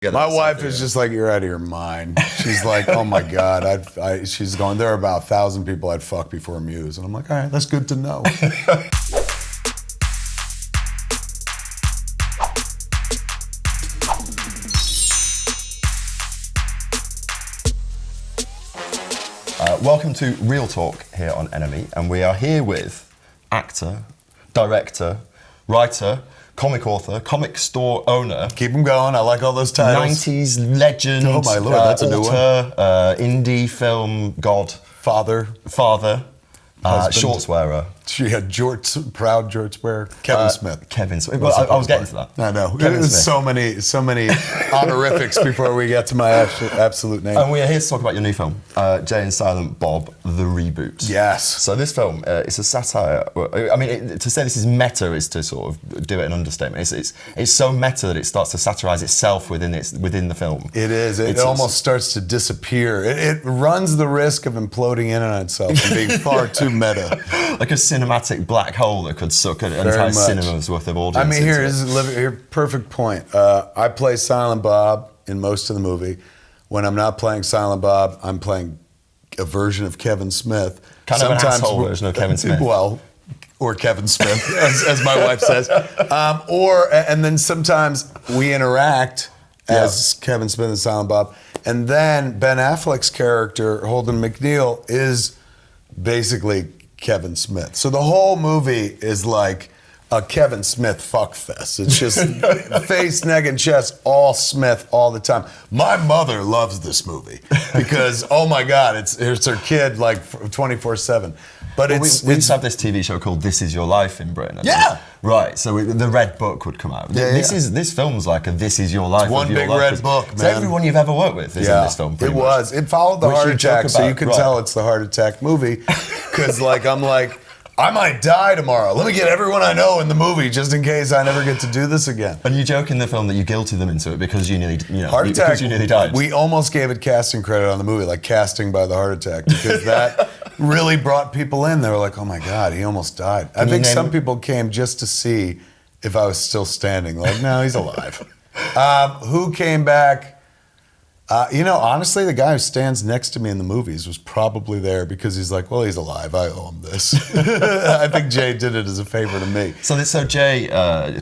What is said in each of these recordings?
My wife is just like, you're out of your mind. She's like, oh my God. She's going, there are about 1,000 people I'd fuck before Muse. And I'm like, all right, that's good to know. Welcome to Real Talk here on Enemy, and we are here with actor, director, writer, comic author, comic store owner. Keep them going, I like all those titles. 90s legend, oh my Lord, that's a new one. Indie film god. Father, shorts wearer. She had proud George wearer. Kevin Smith. Kevin Smith. Well, I was getting to that. I know. There's so many honorifics before we get to my absolute name. And we are here to talk about your new film, Jay and Silent Bob, The Reboot. Yes. So this film, it's a satire. I mean, to say this is meta is to sort of do it an understatement. It's so meta that it starts to satirize itself within the film. It is. It almost starts to disappear. It runs the risk of imploding in on itself and being far too meta. Like a cinematic black hole that could suck an entire cinema's worth of audience. I mean, here, perfect point. I play Silent Bob in most of the movie. When I'm not playing Silent Bob, I'm playing a version of Kevin Smith. Kind of an asshole version of Kevin Smith. Well, or Kevin Smith, as my wife says. And then sometimes we interact as Kevin Smith and Silent Bob. And then Ben Affleck's character, Holden McNeil, is basically Kevin Smith. So the whole movie is like a Kevin Smith fuck fest. It's just face, neck, and chest, all Smith all the time. My mother loves this movie because, oh my God, it's her kid like 24/7. But we used to have this TV show called This Is Your Life in Britain. Yeah. Right, so the red book would come out. This film's like a This Is Your Life. It's one big red book, man. So everyone you've ever worked with is in this film. It was. It followed the heart attack, so you can tell it's the heart attack movie. Because I'm like, I might die tomorrow. Let me get everyone I know in the movie just in case I never get to do this again. And you joke in the film that you guilted them into it because you nearly, heart attack, because you nearly died. We almost gave it casting credit on the movie, like casting by the heart attack, because that really brought people in. They were like, oh my God, he almost died. I think some people came just to see if I was still standing. Like, no, he's alive. Who came back? Honestly, the guy who stands next to me in the movies was probably there because he's like, well, he's alive. I owe him this. I think Jay did it as a favor to me. So Jay,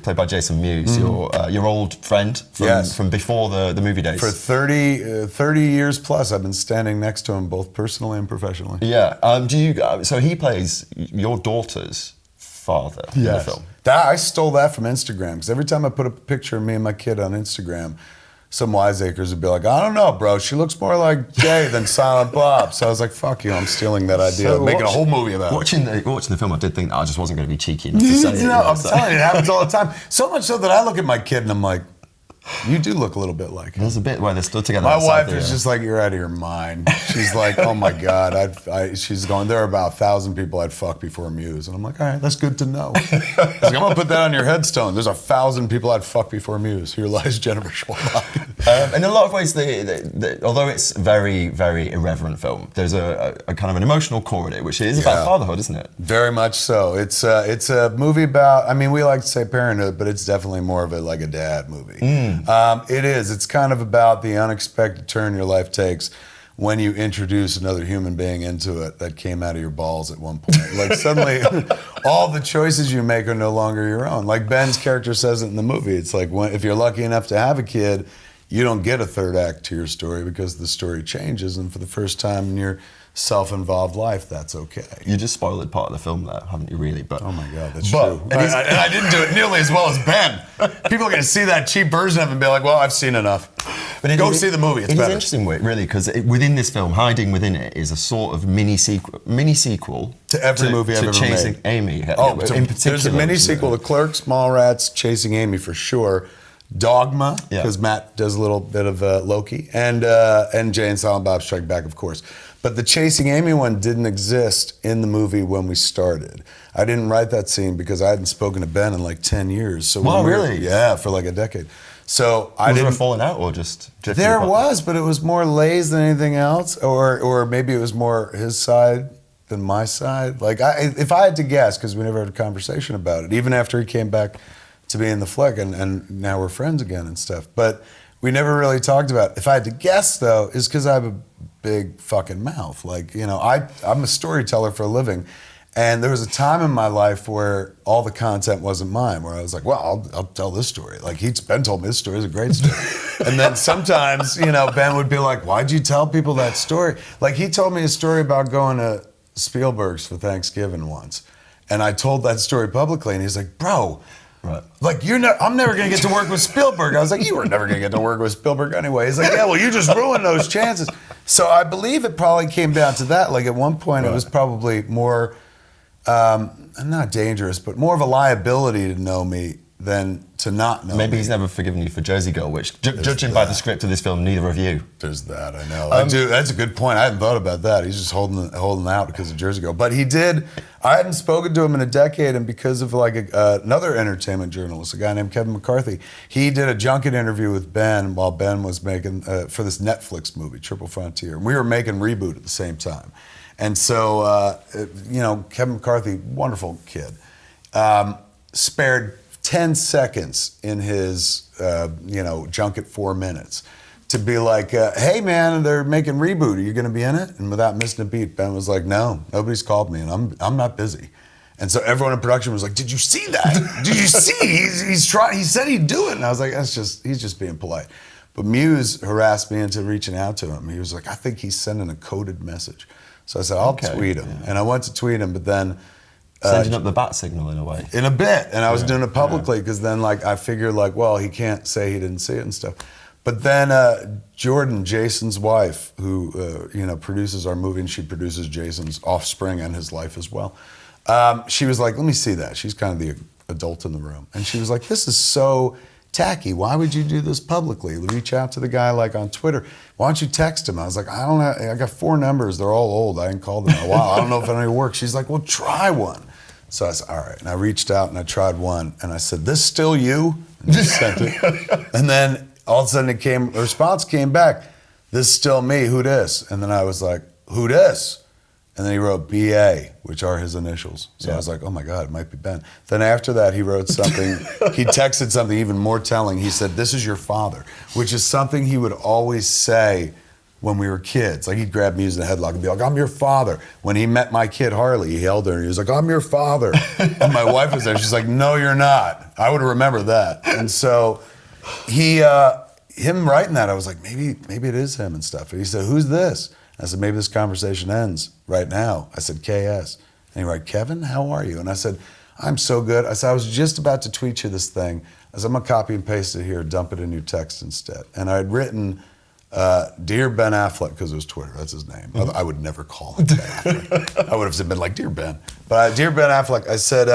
played by Jason Muse, your old friend from before the movie days. For 30 years plus, I've been standing next to him both personally and professionally. Yeah. So he plays your daughter's father in the film. I stole that from Instagram because every time I put a picture of me and my kid on Instagram, some wiseacres would be like, I don't know, bro. She looks more like Jay than Silent Bob. So I was like, fuck you, I'm stealing that idea. So making a whole movie about it. Watching the film, I did think that I just wasn't going to be cheeky enough to say it. I'm telling you, it happens all the time. So much so that I look at my kid and I'm like, you do look a little bit like him. There's a bit where they're stood together. My wife is just like, you're out of your mind. She's like, oh my God. She's going, there are about 1,000 people I'd fuck before Muse. And I'm like, all right, that's good to know. Like, I'm going to put that on your headstone. There's 1,000 people I'd fuck before Muse. Here lies Jennifer Schwartz. In a lot of ways, although it's very, very irreverent film, there's a kind of an emotional core in it, which is about fatherhood, isn't it? Very much so. It's a movie about, I mean, we like to say parenthood, but it's definitely more of like a dad movie. It is. It's kind of about the unexpected turn your life takes when you introduce another human being into it that came out of your balls at one point. Like suddenly, all the choices you make are no longer your own. Like Ben's character says it in the movie. It's like if you're lucky enough to have a kid, you don't get a third act to your story because the story changes. And for the first time in your self-involved life, that's okay. You just spoiled part of the film there, haven't you, really? But oh my God, that's true. And I didn't do it nearly as well as Ben. People are going to see that cheap version of it and be like, well, I've seen enough. But go see the movie, it's better. It's interesting, really, because within this film, hiding within it is a sort of mini sequel to every movie I've ever made. Chasing Amy. In particular, there's a mini sequel to Clerks, Mallrats, Chasing Amy for sure. Dogma, because Matt does a little bit of Loki, and Jay and Silent Bob Strike Back, of course. But the Chasing Amy one didn't exist in the movie when we started. I didn't write that scene because I hadn't spoken to Ben in like 10 years. So really? Yeah, for like a decade. So was there a falling out or just? There was, but it was more Lay's than anything else, or maybe it was more his side than my side. Like if I had to guess, because we never had a conversation about it, even after he came back to be in the flick, and now we're friends again and stuff. But we never really talked about. If I had to guess, though, is because I have a big fucking mouth. Like, you know, I'm a storyteller for a living. And there was a time in my life where all the content wasn't mine, where I was like, well, I'll tell this story. Like, Ben told me this story is a great story. And then sometimes, you know, Ben would be like, why'd you tell people that story? Like, he told me a story about going to Spielberg's for Thanksgiving once. And I told that story publicly, and he's like, bro, right. Like, I'm never going to get to work with Spielberg. I was like, you were never going to get to work with Spielberg anyway. He's like, yeah, well, you just ruined those chances. So I believe it probably came down to that. Like, at one point, it was probably more... not dangerous, but more of a liability to know me than to not know Maybe me. he's never forgiven you for Jersey Girl, which, judging by the script of this film, neither of you. There's that, I know. I do. That's a good point. I hadn't thought about that. He's just holding out because of Jersey Girl. But he did. I hadn't spoken to him in a decade, and because of like another entertainment journalist, a guy named Kevin McCarthy, he did a junket interview with Ben while Ben was making, for this Netflix movie, Triple Frontier. And we were making Reboot at the same time. And so, you know, Kevin McCarthy, wonderful kid, spared 10 seconds in his, you know, junket 4 minutes to be like, hey, man, they're making Reboot. Are you going to be in it? And without missing a beat, Ben was like, no, nobody's called me, and I'm not busy. And so everyone in production was like, did you see that? Did you see? He's trying. He said he'd do it. And I was like, he's just being polite. But Muse harassed me into reaching out to him. He was like, I think he's sending a coded message. So I said, I'll tweet him. Yeah. And I went to tweet him, but then... Sending up the bat signal in a way. In a bit. And I was doing it publicly because then like I figured like, well, he can't say he didn't see it and stuff. But then Jordan, Jason's wife, who you know, produces our movie, and she produces Jason's offspring and his life as well. She was like, let me see that. She's kind of the adult in the room. And she was like, this is so tacky. Why would you do this publicly? Reach out to the guy like on Twitter. Why don't you text him? I was like, I don't know. I got 4 numbers. They're all old. I ain't called them in a while. I don't know if any works. She's like, well, try one. So I said, all right. And I reached out and I tried one. And I said, this still you? And she sent it. And then all of a sudden a response came back. This still me. Who dis? And then I was like, who dis? And then he wrote BA, which are his initials. So I was like, oh my God, it might be Ben. Then after that, he wrote something, he texted something even more telling. He said, this is your father, which is something he would always say when we were kids. Like he'd grab me in the headlock and be like, I'm your father. When he met my kid, Harley, he held her and he was like, I'm your father. And my wife was there. She's like, no, you're not. I would remember that. And so him writing that, I was like, maybe it is him and stuff. And he said, who's this? I said, maybe this conversation ends right now. I said, KS. And he wrote, Kevin, how are you? And I said, I'm so good. I said, I was just about to tweet you this thing. I said, I'm going to copy and paste it here, dump it in your text instead. And I had written, Dear Ben Affleck, because it was Twitter, that's his name. Mm-hmm. I would never call him Ben Affleck. I would have been like, Dear Ben. But Dear Ben Affleck, I said,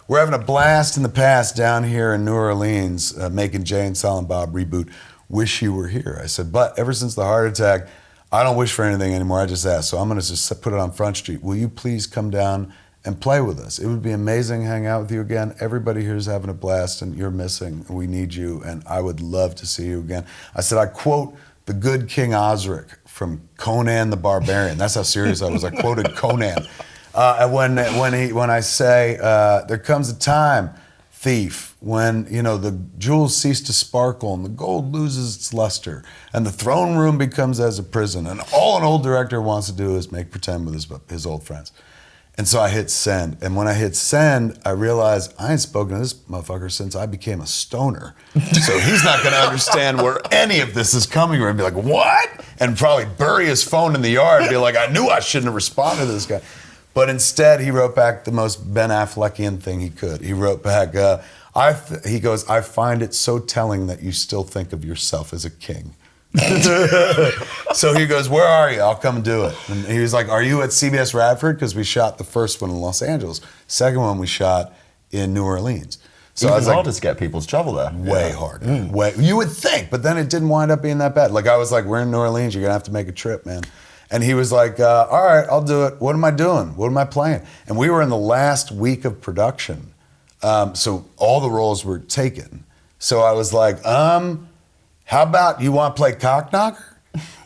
we're having a blast in the past down here in New Orleans, making Jay and Silent Bob Reboot. Wish you were here. I said, but ever since the heart attack, I don't wish for anything anymore. I just ask. So I'm going to just put it on Front Street. Will you please come down and play with us? It would be amazing to hang out with you again. Everybody here is having a blast, and you're missing. We need you, and I would love to see you again. I said, I quote the good King Osric from Conan the Barbarian. That's how serious I was. I quoted Conan. And when I say, there comes a time, thief, when the jewels cease to sparkle and the gold loses its luster and the throne room becomes as a prison and all an old director wants to do is make pretend with his old friends. And so I hit send. And when I hit send, I realized I ain't spoken to this motherfucker since I became a stoner. So he's not going to understand where any of this is coming from and be like, what? And probably bury his phone in the yard and be like, I knew I shouldn't have responded to this guy. But instead, he wrote back the most Ben Affleckian thing he could. He wrote back, he goes, I find it so telling that you still think of yourself as a king. So he goes, where are you? I'll come do it. And he was like, are you at CBS Radford? Because we shot the first one in Los Angeles. Second one we shot in New Orleans. So Even I was like, harder to get people to travel there. Way harder. You would think, but then it didn't wind up being that bad. Like I was like, we're in New Orleans, you're going to have to make a trip, man. And he was like, all right, I'll do it. What am I doing? What am I playing? And we were in the last week of production. So all the roles were taken. So I was like, how about you want to play Cockknocker?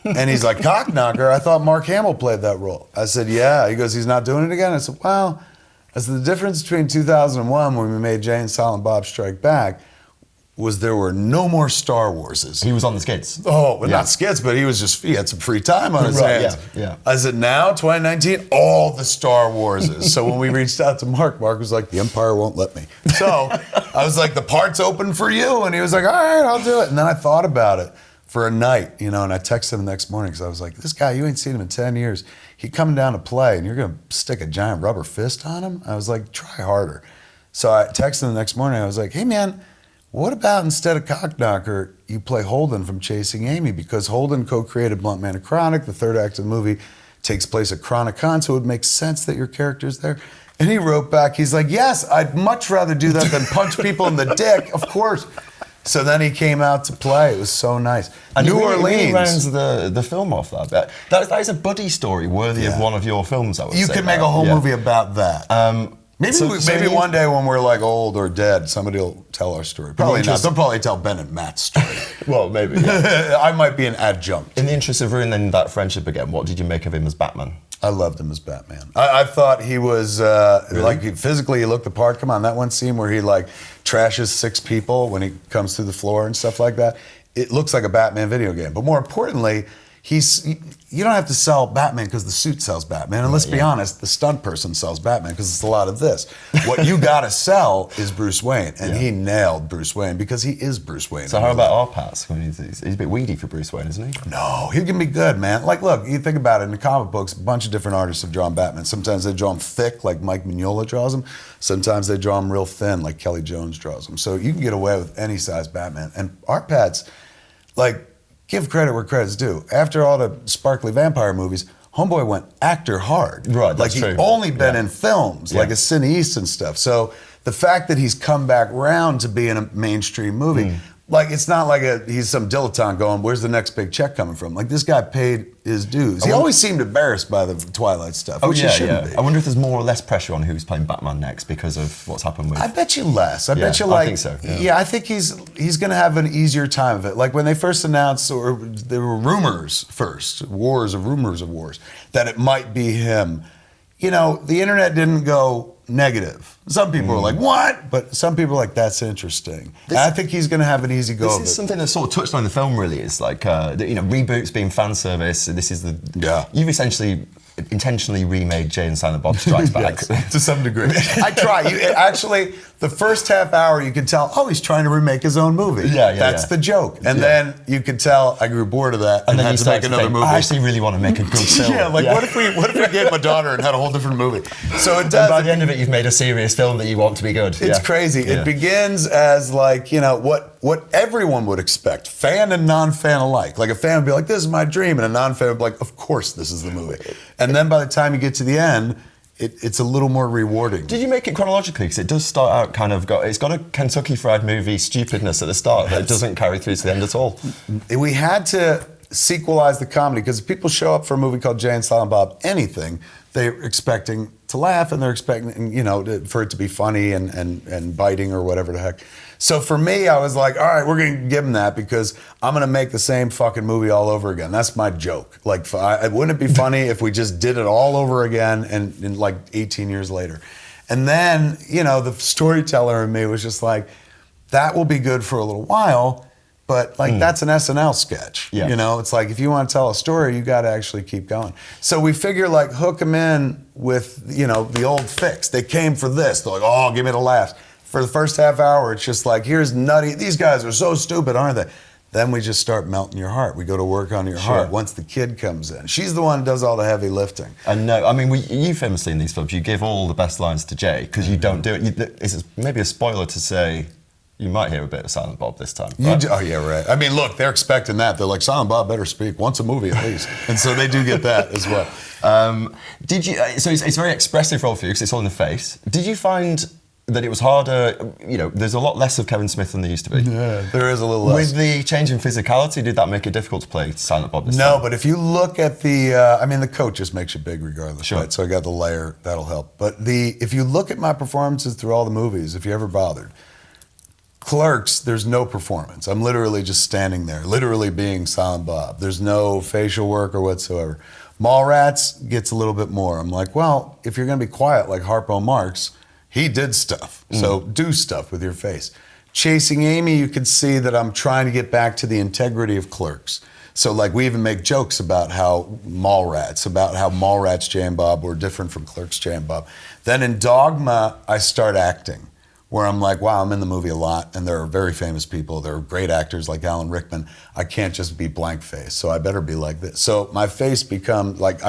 And he's like, Cockknocker? I thought Mark Hamill played that role. I said, yeah. He goes, he's not doing it again? I said, well, that's the difference between 2001 when we made Jay and Silent Bob Strike Back was there were no more Star Warses. He was on the skids. Oh, well, not skits, but he had some free time on his hands. Yeah. As it now, 2019, all the Star Warses. So when we reached out to Mark was like, the Empire won't let me. So I was like, the part's open for you. And he was like, all right, I'll do it. And then I thought about it for a night, and I texted him the next morning because I was like, this guy, you ain't seen him in 10 years. He coming down to play and you're going to stick a giant rubber fist on him? I was like, try harder. So I texted him the next morning. I was like, hey, man, what about instead of Cockknocker, you play Holden from Chasing Amy? Because Holden co-created Blunt Man and Chronic. The third act of the movie takes place at Chronicon, so it would make sense that your character's there. And he wrote back, he's like, yes, I'd much rather do that than punch people in the dick, of course. So then he came out to play. It was so nice. And New Orleans Orleans rounds the film off that. That is a buddy story worthy of one of your films, I would say. You could make a whole movie about that. Maybe one day when we're like old or dead, somebody will tell our story. Probably not. They'll probably tell Ben and Matt's story. Well, maybe. Yeah. I might be an adjunct. In the interest of ruining that friendship again, what did you make of him as Batman? I loved him as Batman. I thought he was physically he looked the part. Come on, that one scene where he trashes 6 people when he comes through the floor and stuff like that. It looks like a Batman video game. But more importantly, you don't have to sell Batman because the suit sells Batman. And let's be honest, the stunt person sells Batman because it's a lot of this. What you got to sell is Bruce Wayne. And he nailed Bruce Wayne because he is Bruce Wayne. So how about our Pats? He's a bit weedy for Bruce Wayne, isn't he? No, he can be good, man. Look, you think about it, in the comic books, a bunch of different artists have drawn Batman. Sometimes they draw him thick, like Mike Mignola draws him. Sometimes they draw him real thin, like Kelly Jones draws him. So you can get away with any size Batman. And our Pats, give credit where credit's due. After all the sparkly vampire movies, Homeboy went actor hard. Right, that's true. He'd only been in films, like a Cine East and stuff. So the fact that he's come back round to being a mainstream movie, it's not like he's some dilettante going, where's the next big check coming from? This guy paid his dues. He always seemed embarrassed by the Twilight stuff, which he shouldn't be. I wonder if there's more or less pressure on who's playing Batman next because of what's happened with... I bet you less. I bet you I think so. Yeah. I think he's going to have an easier time of it. Like when they first announced, or there were rumors first, rumors of wars, that it might be him. The internet didn't go negative. Some people were like, what? But some people were like, that's interesting. I think he's going to have an easy go of it. This is something that's sort of touched on in the film, really, is reboots being fan service. This is you've essentially intentionally remade Jay and Silent Bob Strikes Back. To some degree. I try. Actually, the first half hour you can tell, he's trying to remake his own movie. That's the joke. And then you could tell I grew bored of that and then had to make another movie. I actually really want to make a good film. What if we gave my daughter and had a whole different movie? So it does. And by the end of it, you've made a serious film that you want to be good. It's crazy. It begins as what everyone would expect, fan and non-fan alike. Like a fan would be like, this is my dream, and a non-fan would be like, of course this is the movie. And then by the time you get to the end, it's a little more rewarding. Did you make it chronologically? Because it does start out it's got a Kentucky Fried Movie stupidness at the start that doesn't carry through to the end at all. We had to sequelize the comedy because if people show up for a movie called Jay and Silent Bob, anything, they're expecting to laugh and they're expecting, for it to be funny and biting or whatever the heck. So for me, I was like, all right, we're going to give them that because I'm going to make the same fucking movie all over again. That's my joke. Wouldn't it be funny if we just did it all over again and 18 years later? And then, the storyteller in me was just like, that will be good for a little while, but that's an SNL sketch. It's like, if you want to tell a story, you got to actually keep going. So we figure hook them in with, the old fix. They came for this. They're like, give me the laughs. For the first half hour, it's just like, here's nutty. These guys are so stupid, aren't they? Then we just start melting your heart. We go to work on your heart once the kid comes in. She's the one who does all the heavy lifting. And no, you famously in these films, you give all the best lines to Jay because you don't do it. It's maybe a spoiler to say you might hear a bit of Silent Bob this time. Right? Right. Look, they're expecting that. They're like, Silent Bob better speak once a movie at least. And so they do get that as well. Did you? So it's a very expressive role for you because it's all in the face. Did you find that it was harder, there's a lot less of Kevin Smith than there used to be. Yeah, there is a little less. With the change in physicality, did that make it difficult to play Silent Bob this time? No, but if you look at the coat just makes you big regardless, right? So I got the layer, that'll help. But if you look at my performances through all the movies, if you ever bothered, Clerks, there's no performance. I'm literally just standing there, literally being Silent Bob. There's no facial work or whatsoever. Mallrats gets a little bit more. I'm like, well, if you're gonna be quiet like Harpo Marx, he did stuff, so do stuff with your face. Chasing Amy, you could see that I'm trying to get back to the integrity of Clerks. So like we even make jokes about how Mallrats Jay and Bob were different from Clerks Jay and Bob. Then in Dogma, I start acting, where I'm like, wow, I'm in the movie a lot, and there are very famous people. There are great actors like Alan Rickman. I can't just be blank face, so I better be like this. So my face I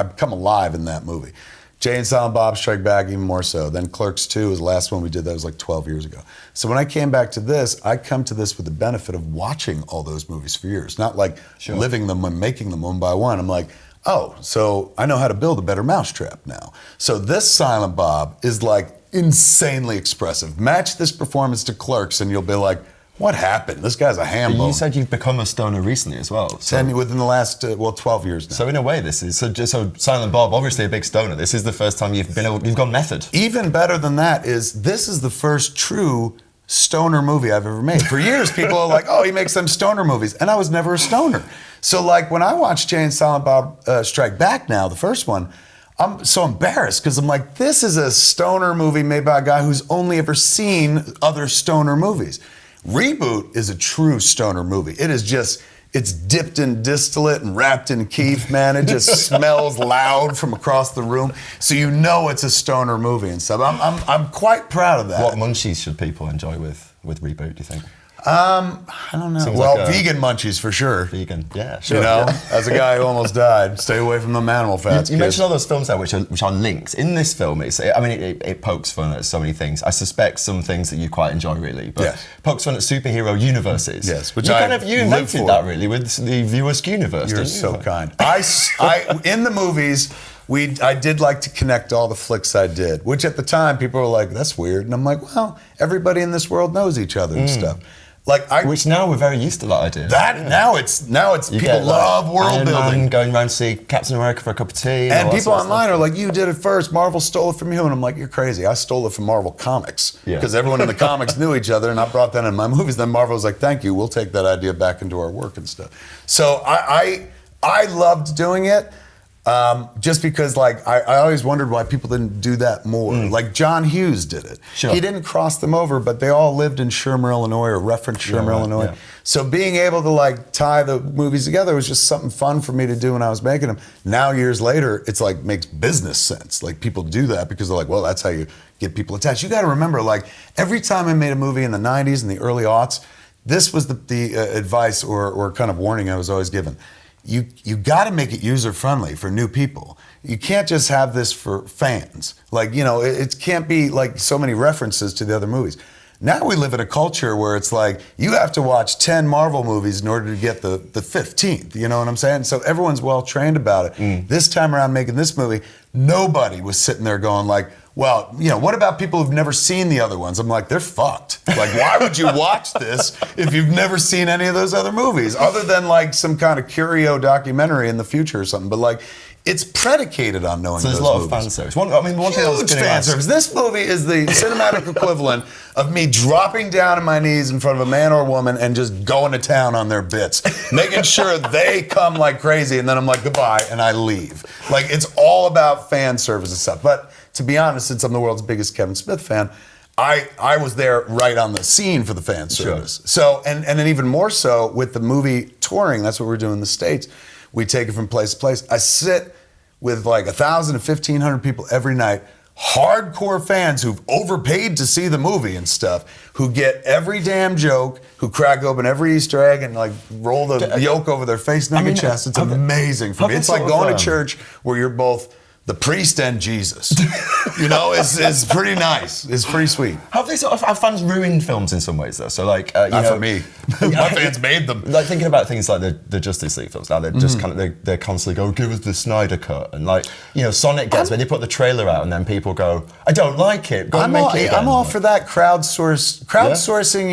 become alive in that movie. Jay and Silent Bob Strike Back, even more so. Then Clerks 2 was the last one we did. That was like 12 years ago. So when I came back to this, I come to this with the benefit of watching all those movies for years, not like living them and making them one by one. I'm like, oh, so I know how to build a better mousetrap now. So this Silent Bob is like insanely expressive. Match this performance to Clerks and you'll be like, what happened? This guy's a ham bone. You said you've become a stoner recently as well. So. Within the last, 12 years now. So in a way, this is, so Silent Bob, obviously a big stoner. This is the first time you've gone method. Even better than that is, this is the first true stoner movie I've ever made. For years, people are like, oh, he makes them stoner movies. And I was never a stoner. So like when I watch Jay and Silent Bob Strike Back now, the first one, I'm so embarrassed because I'm like, this is a stoner movie made by a guy who's only ever seen other stoner movies. Reboot is a true stoner movie. It is just, it's dipped in distillate and wrapped in keef, man. It just smells loud from across the room. So you know it's a stoner movie and stuff. I'm quite proud of that. What munchies should people enjoy with Reboot, do you think? I don't know. Seems well, like vegan munchies for sure. Vegan, yeah, sure. You know, yeah. As a guy who almost died, stay away from the animal fats. You mentioned all those films there which are linked. In this film, it pokes fun at so many things. I suspect some things that you quite enjoy, really, but pokes fun at superhero universes. Yes, which you invented that really with the Viewersk universe. You're didn't you? so kind. I in the movies. I did like to connect all the flicks I did, which at the time people were like, "That's weird," and I'm like, "Well, everybody in this world knows each other and stuff." Which now we're very used to that idea. Now it's people love world Iron building. Man going around to see Captain America for a cup of tea. And people online are like, you did it first. Marvel stole it from you. And I'm like, you're crazy. I stole it from Marvel Comics. Because everyone in the comics knew each other and I brought that in my movies. Then Marvel was like, thank you. We'll take that idea back into our work and stuff. So I loved doing it. Just because I always wondered why people didn't do that more. Like John Hughes did it. Sure. He didn't cross them over, but they all lived in Shermer, Illinois, or referenced Shermer, Illinois. Yeah. So being able to tie the movies together was just something fun for me to do when I was making them. Now years later, it's makes business sense. People do that because they're like, well, that's how you get people attached. You got to remember, every time I made a movie in the 90s and the early aughts, this was the advice or kind of warning I was always given. You got to make it user-friendly for new people. You can't just have this for fans. It can't be so many references to the other movies. Now we live in a culture where it's you have to watch 10 Marvel movies in order to get the 15th. You know what I'm saying? So everyone's well-trained about it. This time around making this movie, nobody was sitting there going well, what about people who've never seen the other ones? I'm like, they're fucked. Why would you watch this if you've never seen any of those other movies? Other than some kind of curio documentary in the future or something. But it's predicated on knowing those movies. So there's a lot of fan service. One thing I was Huge going to fan ask. service. This movie is the cinematic equivalent of me dropping down on my knees in front of a man or woman and just going to town on their bits, making sure they come like crazy, and then I'm like, goodbye, and I leave. It's all about fan service and stuff. But to be honest, since I'm the world's biggest Kevin Smith fan, I was there right on the scene for the fan service. Sure. So, and then even more so with the movie touring, that's what we're doing in the States. We take it from place to place. I sit with 1,000 to 1,500 people every night, hardcore fans who've overpaid to see the movie and stuff, who get every damn joke, who crack open every Easter egg and roll the yolk over their face, neck, and chest. It's amazing for me. It's like going to church where you're both the priest and Jesus. It's pretty nice. It's pretty sweet. Have fans ruined films in some ways though? So not for me. My fans made them. Thinking about things like the Justice League films now, they're just they're constantly going, give us the Snyder cut, and Sonic gets when they put the trailer out and then people go, I don't like it. Go and make it again. I'm all for that crowdsourcing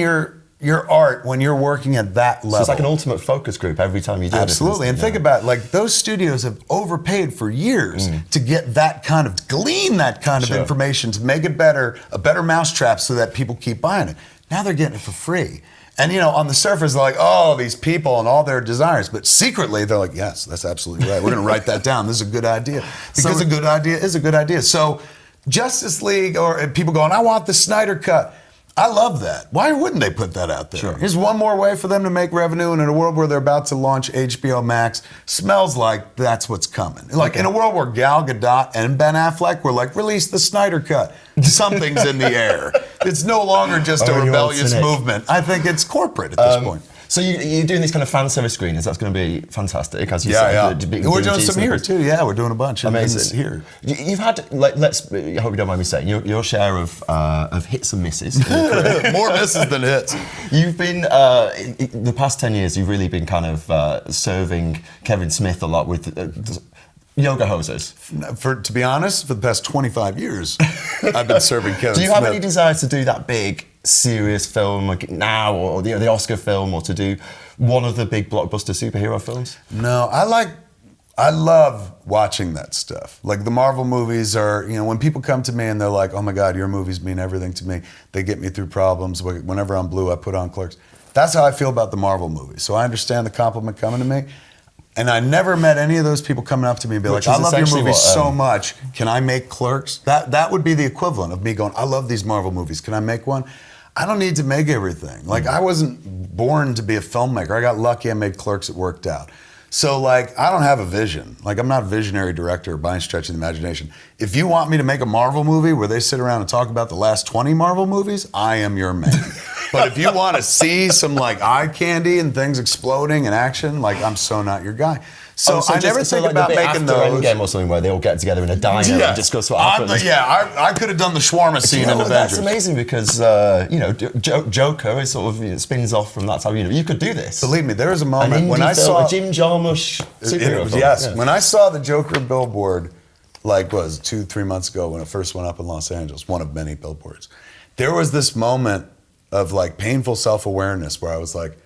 your art when you're working at that level. So it's like an ultimate focus group every time you do it. Absolutely. And think about those studios have overpaid for years to get that kind of, glean that kind of information to make it better, a better mousetrap so that people keep buying it. Now they're getting it for free. And on the surface, they're like, oh, these people and all their desires. But secretly, they're like, yes, that's absolutely right. We're going to write that down. This is a good idea. Because a good idea is a good idea. So Justice League, or people going, I want the Snyder cut. I love that. Why wouldn't they put that out there? Sure. Here's one more way for them to make revenue, and in a world where they're about to launch HBO Max, smells like that's what's coming. Like in a world where Gal Gadot and Ben Affleck were like, release the Snyder Cut. Something's in the air. It's no longer just a rebellious movement. I think it's corporate at this point. So you're doing these kind of fan service screenings. That's going to be fantastic, as you Yeah, said. yeah. We're doing some here too. Yeah, we're doing a bunch. Amazing. Here. You've had, I hope you don't mind me saying, your share of hits and misses. More misses than hits. You've been, the past 10 years, you've really been kind of serving Kevin Smith a lot with yoga hoses. To be honest, for the past 25 years, I've been serving Kevin Smith. Do you have any desire to do that big, serious film like now, or the Oscar film, or to do one of the big blockbuster superhero films? No, I love watching that stuff. Like the Marvel movies are, when people come to me and they're like, oh my God, your movies mean everything to me. They get me through problems. Whenever I'm blue, I put on Clerks. That's how I feel about the Marvel movies. So I understand the compliment coming to me. And I never met any of those people coming up to me and be like, I love your movies so much. Can I make Clerks? That would be the equivalent of me going, I love these Marvel movies. Can I make one? I don't need to make everything. Like, I wasn't born to be a filmmaker. I got lucky, I made Clerks, it worked out. So, like, I don't have a vision. Like, I'm not a visionary director by any stretch of the imagination. If you want me to make a Marvel movie where they sit around and talk about the last 20 Marvel movies, I am your man. But if you want to see some, like, eye candy and things exploding and action, like, I'm so not your guy. So I never think about making those. Endgame or something where they all get together in a diner and discuss what happened. I could have done the shawarma scene in Avengers. That's amazing because Joker is sort of spins off from that type of universe. You could do this. Believe me, there was a moment when I saw a Jim Jarmusch superhero film. Yes, when I saw the Joker billboard, like 2-3 months ago when it first went up in Los Angeles, one of many billboards, there was this moment of like painful self-awareness where I was like,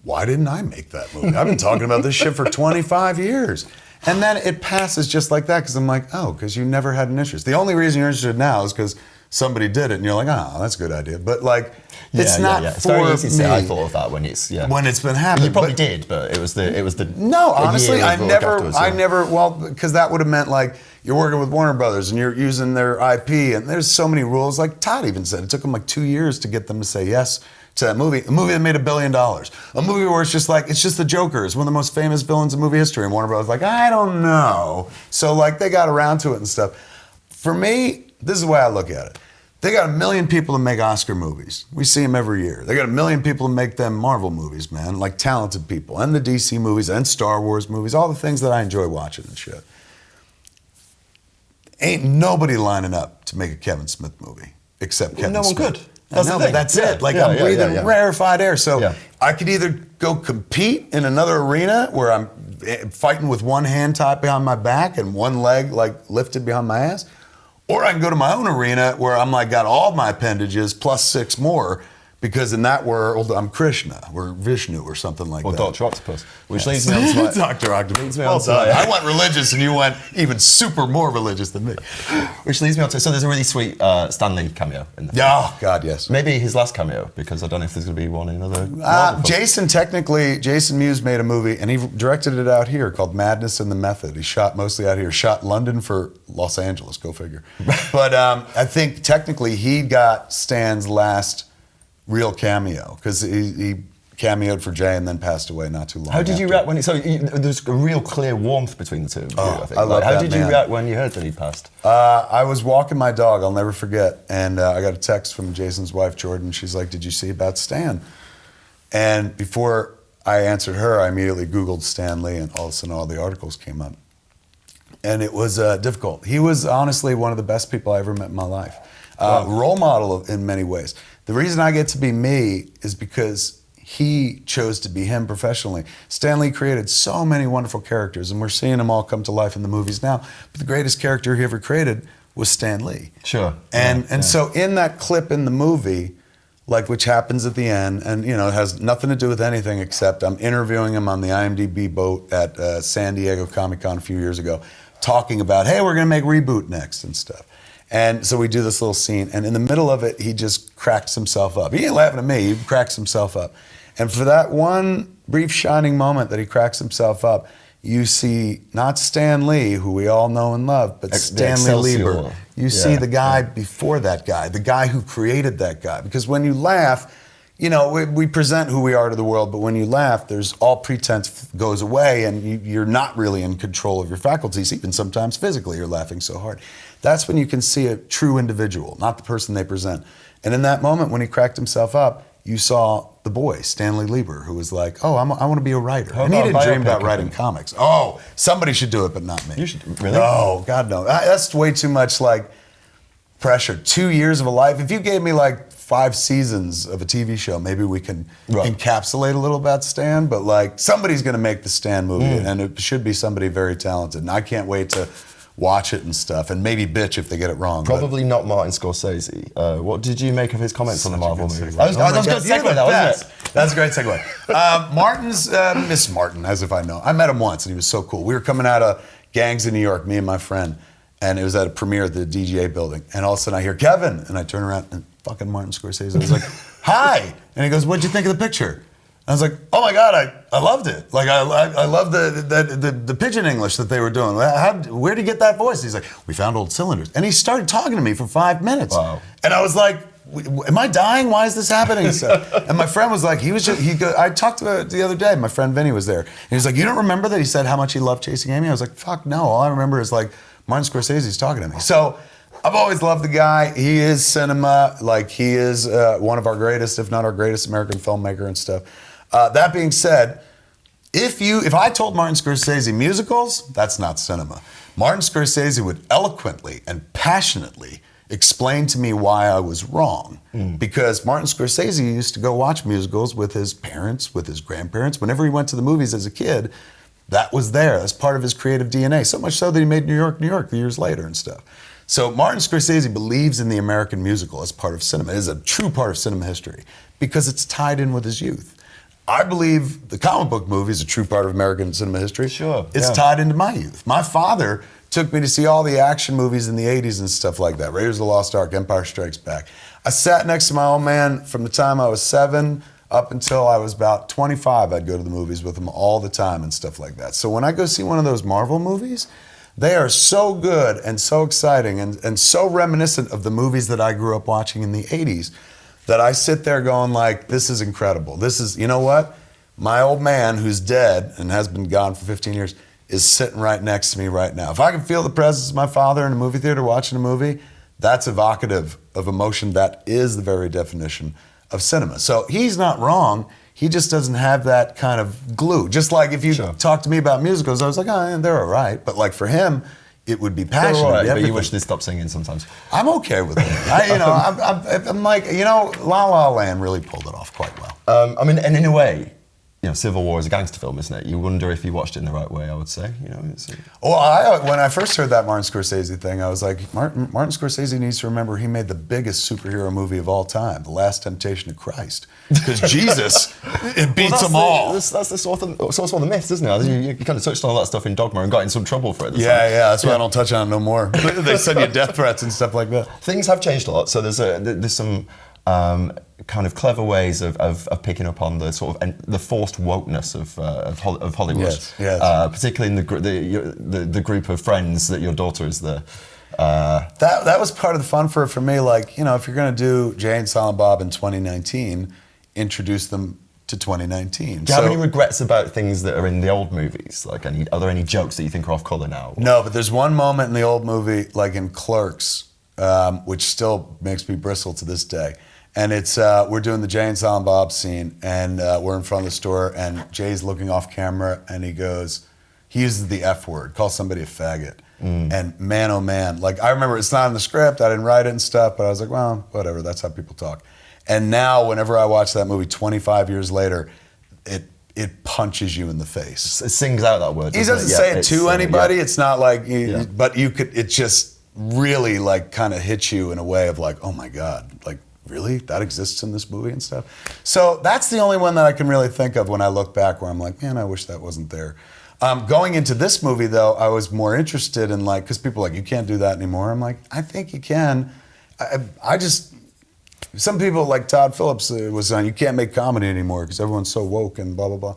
why didn't I make that movie? I've been talking about this shit for 25 years. And then it passes just like that because I'm like, oh, because you never had an interest. The only reason you're interested now is because somebody did it and you're like, oh, that's a good idea. But like, it's not It's for very easy to me. say I thought of that when it's, when it's been happening. You probably did, but it was the No, honestly, I never, well, because that would have meant like, you're working with Warner Brothers and you're using their IP and there's so many rules. Like Todd even said, it took him like 2 years to get them to say yes to that movie. A movie that made $1 billion. A movie where it's just like, it's just the Joker. It's one of the most famous villains in movie history. And Warner Brothers like, I don't know. So like they got around to it and stuff. For me, this is the way I look at it. They got 1 million people to make Oscar movies. We see them every year. They got 1 million people to make them Marvel movies, man. Like talented people. And the DC movies and Star Wars movies. All the things that I enjoy watching and shit. Ain't nobody lining up to make a Kevin Smith movie except Kevin Smith. No one could. That's it. Like I'm breathing rarefied air. So I could either go compete in another arena where I'm fighting with one hand tied behind my back and one leg like lifted behind my ass, or I can go to my own arena where I'm like got all my appendages plus 6 more. Because in that world, I'm Krishna or Vishnu or something like that. Or Dr. Octopus. Which leads me on to my... Dr. Octopus. Well done. I went religious and you went even super more religious than me. Which leads me on to... So there's a really sweet Stan Lee cameo in the film. Oh, God, yes. Maybe his last cameo, because I don't know if there's going to be one in another... Jason Muse made a movie and he directed it out here called Madness and the Method. He shot mostly out here. Shot London for Los Angeles, go figure. But I think technically he got Stan's last real cameo, because he cameoed for Jay and then passed away not too long How did you after. react when... there's a real clear warmth between the two of you, I think. I love How that did you man. react when you heard that he passed? I was walking my dog, I'll never forget, and I got a text from Jason's wife, Jordan. She's like, did you see about Stan? And before I answered her, I immediately Googled Stan Lee, and all of a sudden all the articles came up. And it was difficult. He was honestly one of the best people I ever met in my life. Role model in many ways. The reason I get to be me is because he chose to be him professionally. Stan Lee created so many wonderful characters, and we're seeing them all come to life in the movies now. But the greatest character he ever created was Stan Lee. Sure. And so in that clip in the movie, like which happens at the end, and it has nothing to do with anything except I'm interviewing him on the IMDb boat at San Diego Comic-Con a few years ago, talking about, hey, we're gonna make Reboot next and stuff. And so we do this little scene, and in the middle of it, he just cracks himself up. He ain't laughing at me, he cracks himself up. And for that one brief shining moment that he cracks himself up, you see not Stan Lee, who we all know and love, but Stanley Lieber. You see the guy before that guy, the guy who created that guy. Because when you laugh, you know, we present who we are to the world, but when you laugh, there's all pretense goes away and you're not really in control of your faculties, even sometimes physically, you're laughing so hard. That's when you can see a true individual, not the person they present. And in that moment, when he cracked himself up, you saw the boy, Stanley Lieber, who was like, oh, I want to be a writer. And he didn't dream about writing comics. Oh, somebody should do it, but not me. You should, really? No, God, no. That's way too much like pressure. 2 years of a life. If you gave me like 5 seasons of a TV show, maybe we can encapsulate a little about Stan, but like somebody's going to make the Stan movie, and it should be somebody very talented. And I can't wait to watch it and stuff, and maybe bitch if they get it wrong. Probably not Martin Scorsese. What did you make of his comments on the Marvel movies? I was going to segue that, wasn't it? That's a great segue. Martin's, Miss Martin, as if I know. I met him once, and he was so cool. We were coming out of Gangs in New York, me and my friend, and it was at a premiere at the DGA building, and all of a sudden I hear, Kevin, and I turn around, and fucking Martin Scorsese. I was like, hi, and he goes, what'd you think of the picture? I was like, oh my God, I loved it. Like, I loved the pigeon English that they were doing. Where'd you get that voice? He's like, we found old cylinders. And he started talking to me for 5 minutes. Wow. And I was like, am I dying? Why is this happening? And my friend was like, I talked about it the other day. My friend Vinny was there. And he was like, you don't remember that he said how much he loved Chasing Amy? I was like, fuck no. All I remember is like, Martin Scorsese's talking to me. So I've always loved the guy. He is cinema. Like, he is one of our greatest, if not our greatest American filmmaker and stuff. That being said, if I told Martin Scorsese musicals, that's not cinema. Martin Scorsese would eloquently and passionately explain to me why I was wrong. Because Martin Scorsese used to go watch musicals with his parents, with his grandparents. Whenever he went to the movies as a kid, that was there as part of his creative DNA. So much so that he made New York years later and stuff. So Martin Scorsese believes in the American musical as part of cinema. It is a true part of cinema history because it's tied in with his youth. I believe the comic book movie is a true part of American cinema history. Sure. It's tied into my youth. My father took me to see all the action movies in the 80s and stuff like that. Raiders of the Lost Ark, Empire Strikes Back. I sat next to my old man from the time I was 7 up until I was about 25. I'd go to the movies with him all the time and stuff like that. So when I go see one of those Marvel movies, they are so good and so exciting and so reminiscent of the movies that I grew up watching in the 80s that I sit there going like, this is incredible. This is, you know what? My old man, who's dead and has been gone for 15 years, is sitting right next to me right now. If I can feel the presence of my father in a movie theater watching a movie, that's evocative of emotion. That is the very definition of cinema. So he's not wrong. He just doesn't have that kind of glue. Just like if you talk to me about musicals, I was like, oh, they're all right. But like for him, it would be passionate. All right, but you wish they stopped singing sometimes. I'm okay with it. I'm like, La La Land really pulled it off quite well. I mean, and in a way, Civil War is a gangster film, isn't it? You wonder if you watched it in the right way, I would say. Well, when I first heard that Martin Scorsese thing, I was like, Martin Scorsese needs to remember he made the biggest superhero movie of all time, The Last Temptation of Christ. Because Jesus, it beats them all. That's the source of the myths, isn't it? You kind of touched on all that stuff in Dogma and got in some trouble for it. Yeah, that's why I don't touch on it no more. They send you death threats and stuff like that. Things have changed a lot, so there's some kind of clever ways of picking up on the sort of the forced wokeness of Hollywood. Yes. Particularly in the group of friends that your daughter is there. That was part of the fun for me. Like, if you're going to do Jay and Silent Bob in 2019, introduce them to 2019. Do you have any regrets about things that are in the old movies? Like, are there any jokes that you think are off color now? No, but there's one moment in the old movie, like in Clerks, which still makes me bristle to this day. And it's we're doing the Jay and Silent Bob scene, and we're in front of the store, and Jay's looking off camera, and he uses the F word, calls somebody a faggot. And man, oh man, like I remember it's not in the script, I didn't write it and stuff, but I was like, well, whatever, that's how people talk. And now, whenever I watch that movie 25 years later, it punches you in the face. It sings out that word. He doesn't say it to anybody. It's not like, but it just really like kind of hits you in a way of like, oh my God, like really? That exists in this movie and stuff? So that's the only one that I can really think of when I look back where I'm like, man, I wish that wasn't there. Going into this movie though, I was more interested in like, because people are like, you can't do that anymore. I'm like, I think you can. Some people like Todd Phillips was on, you can't make comedy anymore because everyone's so woke and blah, blah, blah.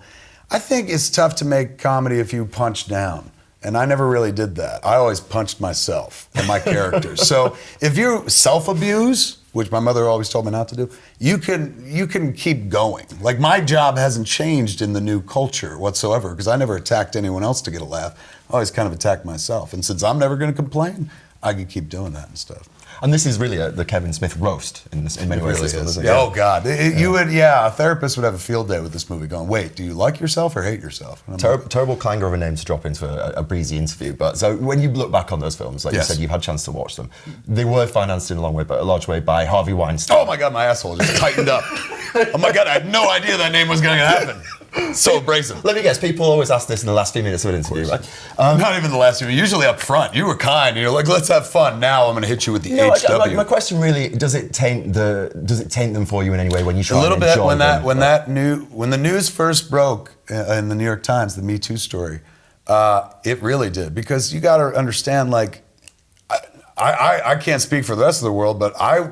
I think it's tough to make comedy if you punch down. And I never really did that. I always punched myself and my characters. So if you self-abuse, which my mother always told me not to do, you can keep going. Like, my job hasn't changed in the new culture whatsoever, because I never attacked anyone else to get a laugh. I always kind of attacked myself. And since I'm never going to complain, I can keep doing that and stuff. And this is really the Kevin Smith roast in many ways. Really isn't it? Oh God, a therapist would have a field day with this movie going, wait, do you like yourself or hate yourself? Terrible clangor of a name to drop into a breezy interview. But so when you look back on those films, like you said, you've had a chance to watch them. They were financed in a large way by Harvey Weinstein. Oh my God, my asshole just tightened up. Oh my God, I had no idea that name was going to happen. So abrasive. Let me guess, people always ask this in the last few minutes of an interview, right? Not even the last few, usually up front. You were kind, you're like, let's have fun. Now I'm going to hit you with the HW. My question really, does it taint them for you in any way when you try a little and bit enjoy them? when the news first broke in the New York Times, the Me Too story, it really did, because you got to understand, like, I can't speak for the rest of the world, but I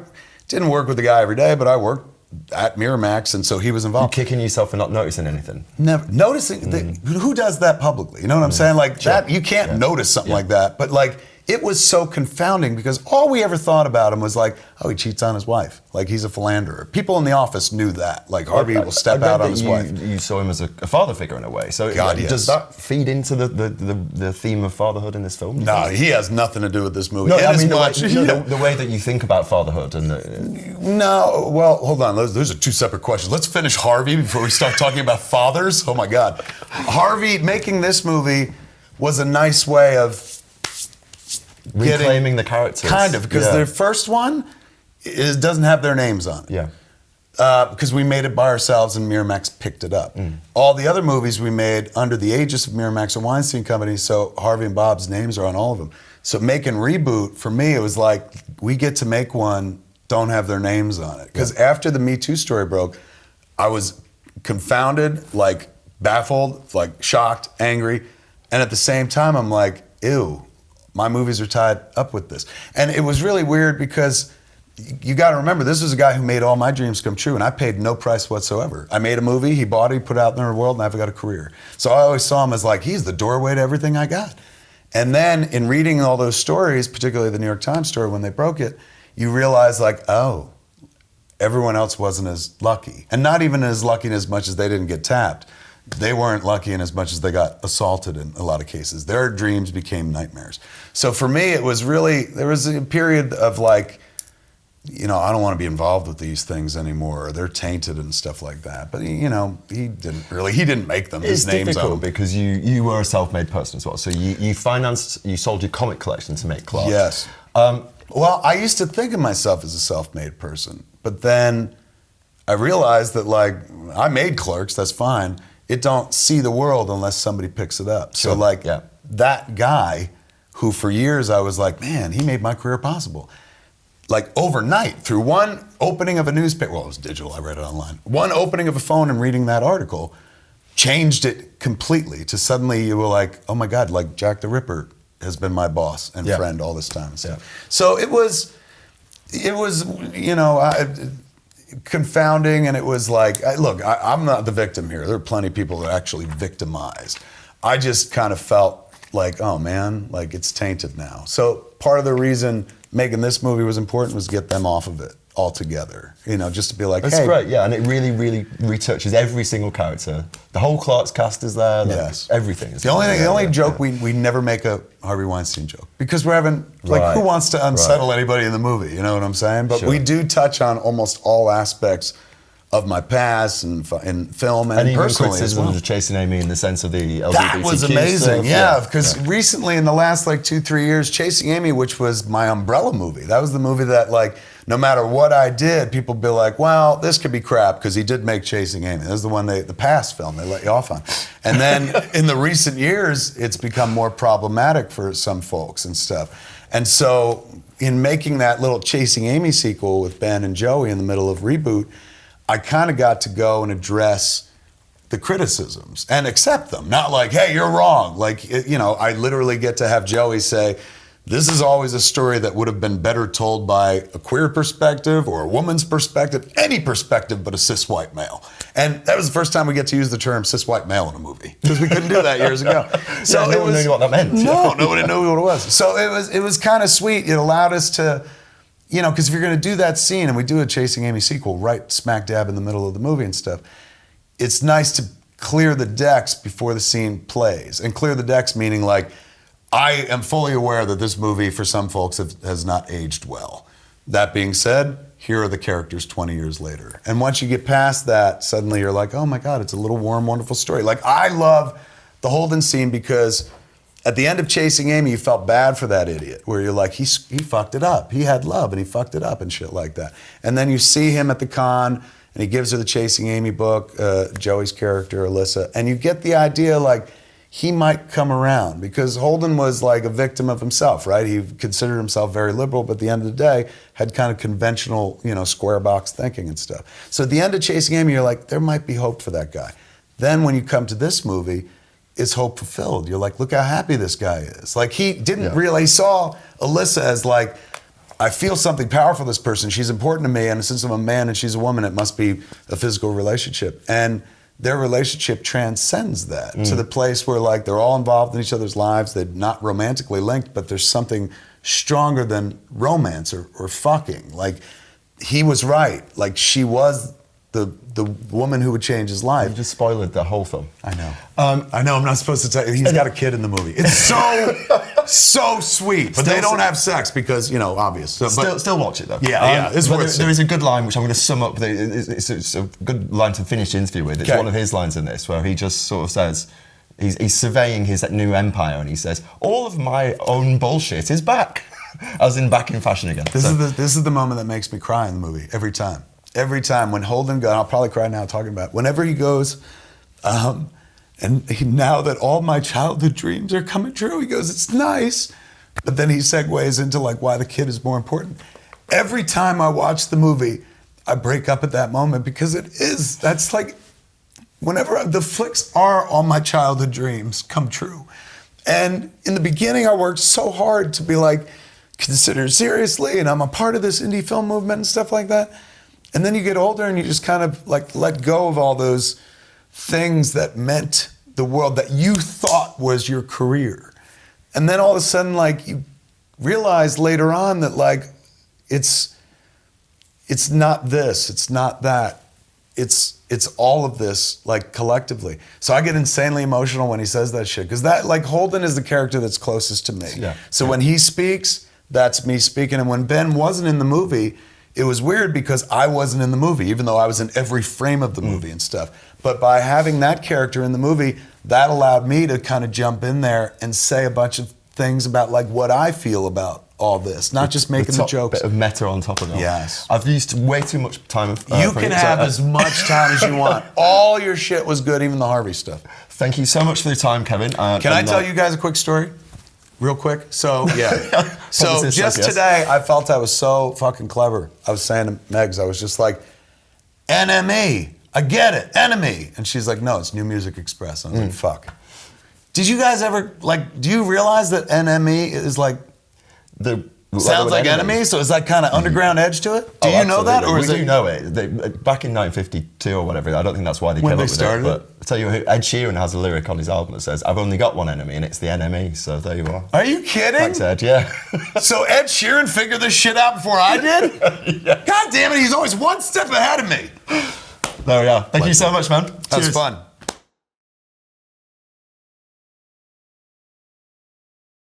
didn't work with the guy every day, but I worked at Miramax, and so he was involved. You're kicking yourself for not noticing anything. Never noticing. Who does that publicly? You know what I'm saying? Like that, you can't notice something like that. But like, it was so confounding, because all we ever thought about him was like, oh, he cheats on his wife. Like, he's a philanderer. People in the office knew that. Like, Harvey will step out on his wife. You saw him as a father figure in a way. So does that feed into the theme of fatherhood in this film? No, he has nothing to do with this movie. No, I mean the way that you think about fatherhood and No, well, hold on. Those are two separate questions. Let's finish Harvey before we start talking about fathers. Oh my God. Harvey making this movie was a nice way of reclaiming the characters. Kind of, because the first one doesn't have their names on it. Yeah. Because we made it by ourselves and Miramax picked it up. All the other movies we made under the aegis of Miramax and Weinstein Company, so Harvey and Bob's names are on all of them. So making Reboot, for me, it was like, we get to make one, don't have their names on it. Because after the Me Too story broke, I was confounded, like baffled, like shocked, angry. And at the same time, I'm like, ew, my movies are tied up with this. And it was really weird, because you got to remember, this was a guy who made all my dreams come true, and I paid no price whatsoever. I made a movie, he bought it, he put it out in the world, and I've got a career. So I always saw him as like, he's the doorway to everything I got. And then in reading all those stories, particularly the New York Times story when they broke it, you realize like, oh, everyone else wasn't as lucky. And not even as lucky in as much as they didn't get tapped. They weren't lucky in as much as they got assaulted in a lot of cases. Their dreams became nightmares. So for me, it was really, there was a period of like, you know, I don't want to be involved with these things anymore, or they're tainted and stuff like that. But you know, he didn't make them. His name's on them. It's difficult because you were a self-made person as well. So you sold your comic collection to make clothes. Yes. Well, I used to think of myself as a self-made person, but then I realized that, like, I made Clerks, that's fine. It don't see the world unless somebody picks it up. Sure. So like that guy who for years I was like, man, he made my career possible. Like overnight, through one opening of a newspaper, well, it was digital, I read it online. One opening of a phone and reading that article changed it completely to suddenly you were like, oh my God, like Jack the Ripper has been my boss and friend all this time. So it was, you know, confounding, and it was like, look, I'm not the victim here. There are plenty of people that are actually victimized. I just kind of felt like, oh man, like it's tainted now. So part of the reason making this movie was important was get them off of it altogether. You know, just to be like, that's great, yeah, and it really, really retouches every single character. The whole Clark's cast is there. Everything is the only joke we never make a Harvey Weinstein joke, because we're having like, who wants to unsettle anybody in the movie? You know what I'm saying? But we do touch on almost all aspects of my past and in film and personally criticism as well. of Chasing Amy in the sense of the LGBTQ that was amazing, stuff. because recently in the last like 2-3 years, Chasing Amy, which was my umbrella movie, that was the movie that like, no matter what I did, people would be like, well, this could be crap, because he did make Chasing Amy. That was the one the past film they let you off on. And then in the recent years, it's become more problematic for some folks and stuff. And so in making that little Chasing Amy sequel with Ben and Joey in the middle of Reboot, I kind of got to go and address the criticisms and accept them. Not like, hey, you're wrong. Like, you know, I literally get to have Joey say, this is always a story that would have been better told by a queer perspective or a woman's perspective, any perspective but a cis white male. And that was the first time we get to use the term cis white male in a movie, because we couldn't do that years ago. So no one knew what that meant. No, nobody knew what it was. So it was kind of sweet. It allowed us to, you know, because if you're going to do that scene, and we do a Chasing Amy sequel right smack dab in the middle of the movie and stuff, it's nice to clear the decks before the scene plays. And clear the decks meaning like, I am fully aware that this movie, for some folks, has not aged well. That being said, here are the characters 20 years later. And once you get past that, suddenly you're like, oh my God, it's a little warm, wonderful story. Like, I love the Holden scene because at the end of Chasing Amy, you felt bad for that idiot, where you're like, he fucked it up. He had love and he fucked it up and shit like that. And then you see him at the con and he gives her the Chasing Amy book, Joey's character, Alyssa, and you get the idea like, he might come around, because Holden was like a victim of himself, right? He considered himself very liberal, but at the end of the day, had kind of conventional, you know, square box thinking and stuff. So at the end of Chasing Amy, you're like, there might be hope for that guy. Then when you come to this movie, it's hope fulfilled. You're like, look how happy this guy is. Like, he didn't really, he saw Alyssa as like, I feel something powerful for this person. She's important to me, and since I'm a man and she's a woman, it must be a physical relationship. And their relationship transcends that to the place where like they're all involved in each other's lives. They're not romantically linked, but there's something stronger than romance or fucking. Like, he was right. Like, she was the woman who would change his life. You just spoiled the whole film. I know. I know. I'm not supposed to tell you. He's got a kid in the movie. It's so sweet. But they don't have sex because, you know, obvious. So, still watch it though. Yeah, it's worth it. There is a good line which I'm going to sum up. It's a good line to finish the interview with. It's one of his lines in this where he just sort of says, he's surveying his new empire, and he says, all of my own bullshit is back. As in back in fashion again. This is the moment that makes me cry in the movie every time. Every time when Holden goes, I'll probably cry now talking about it. Whenever he goes, now that all my childhood dreams are coming true, he goes, it's nice. But then he segues into like why the kid is more important. Every time I watch the movie, I break up at that moment, because that's like, whenever the flicks are all my childhood dreams come true. And in the beginning, I worked so hard to be like, considered seriously, and I'm a part of this indie film movement and stuff like that. And then you get older and you just kind of like let go of all those things that meant the world that you thought was your career. And then all of a sudden, like, you realize later on that like it's not this, it's not that. It's all of this, like, collectively. So I get insanely emotional when he says that shit, because that, like, Holden is the character that's closest to me. Yeah. So when he speaks, that's me speaking. And when Ben wasn't in the movie, it was weird because I wasn't in the movie, even though I was in every frame of the movie and stuff. But by having that character in the movie, that allowed me to kind of jump in there and say a bunch of things about like what I feel about all this, not just making the jokes. Bit of meta on top of it. Yes. I've used way too much time. You can have as much time as you want. All your shit was good, even the Harvey stuff. Thank you so much for your time, Kevin. Can I tell you guys a quick story? Real quick. So, yeah. So just today, I felt I was so fucking clever. I was saying to Megs, I was just like, NME. I get it. Enemy. And she's like, no, it's New Music Express. I was like, fuck. Did you guys ever, like, do you realize that NME is like, sounds like enemy, so is that kind of underground edge to it? Do you know that, or we do know it? Back in 1952 or whatever, I don't think that's why they came up with it. But I tell you, Ed Sheeran has a lyric on his album that says, "I've only got one enemy, and it's the NME." So there you are. Are you kidding? Thanks, Ed. Yeah. So Ed Sheeran figured this shit out before I did? Yeah. God damn it, he's always one step ahead of me. There we are. Thank you so much, man. That's fun.